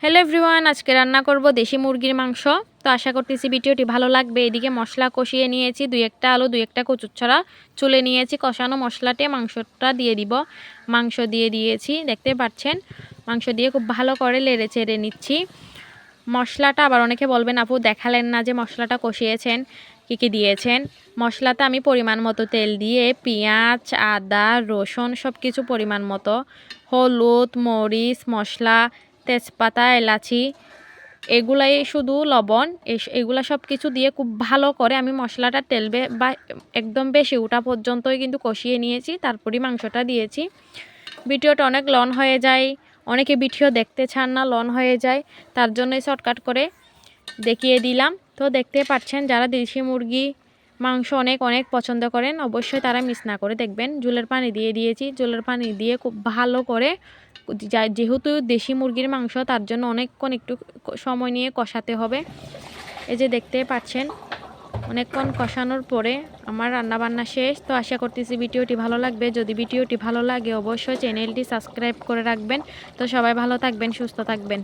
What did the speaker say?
Hello everyone, আজকে রান্না করব দেশি মুরগির মাংস। তো আশা করতেছি ভিডিওটি ভালো লাগবে। এদিকে মশলা কষিয়ে নিয়েছি, 2-1টা আলু 2-1টা কচুরছড়া চুলে নিয়েছি। কষানো মশলাতে মাংসটা দিয়ে দিব। মাংস দিয়ে দিয়েছি, দেখতে পাচ্ছেন। মাংস দিয়ে খুব ভালো করে নেড়ে চেড়ে নিচ্ছি। মশলাটা আবার অনেকে বলবেন আপু দেখালেন না যে মশলাটা কষিয়েছেন, কী কী দিয়েছেন। মশলাতে আমি পরিমাণ মতো তেল দিয়ে পেঁয়াজ, আদা, রসুন সব কিছু পরিমাণ মতো, হলুদ, মরিচ, মশলা, তেজপাতা, এলাচি, এগুলাই শুধু লবণ, এগুলা সব কিছু দিয়ে খুব ভালো করে আমি মশলাটা তেল বা একদম বেশি ওঠা পর্যন্তই কিন্তু কষিয়ে নিয়েছি। তারপরই মাংসটা দিয়েছি। ভিডিওটা অনেক লং হয়ে যায়, অনেকে ভিডিও দেখতে চান না, লং হয়ে যায়, তার জন্যই শর্টকাট করে দেখিয়ে দিলাম। তো দেখতে পাচ্ছেন, যারা দেশি মুরগি মাংস অনেক অনেক পছন্দ করেন অবশ্যই তারা মিস না করে দেখবেন। ঝোলের পানি দিয়ে দিয়েছি, ঝোলের পানি দিয়ে খুব ভালো করে, যেহেতু দেশি মুরগির মাংস তার জন্য অনেকক্ষণ একটু সময় নিয়ে কষাতে হবে। এই যে দেখতে পাচ্ছেন, অনেকক্ষণ কষানোর পরে আমার রান্নাবান্না শেষ। তো আশা করতেছি ভিডিওটি ভালো লাগবে। যদি ভিডিওটি ভালো লাগে অবশ্যই চ্যানেলটি সাবস্ক্রাইব করে রাখবেন। তো সবাই ভালো থাকবেন, সুস্থ থাকবেন।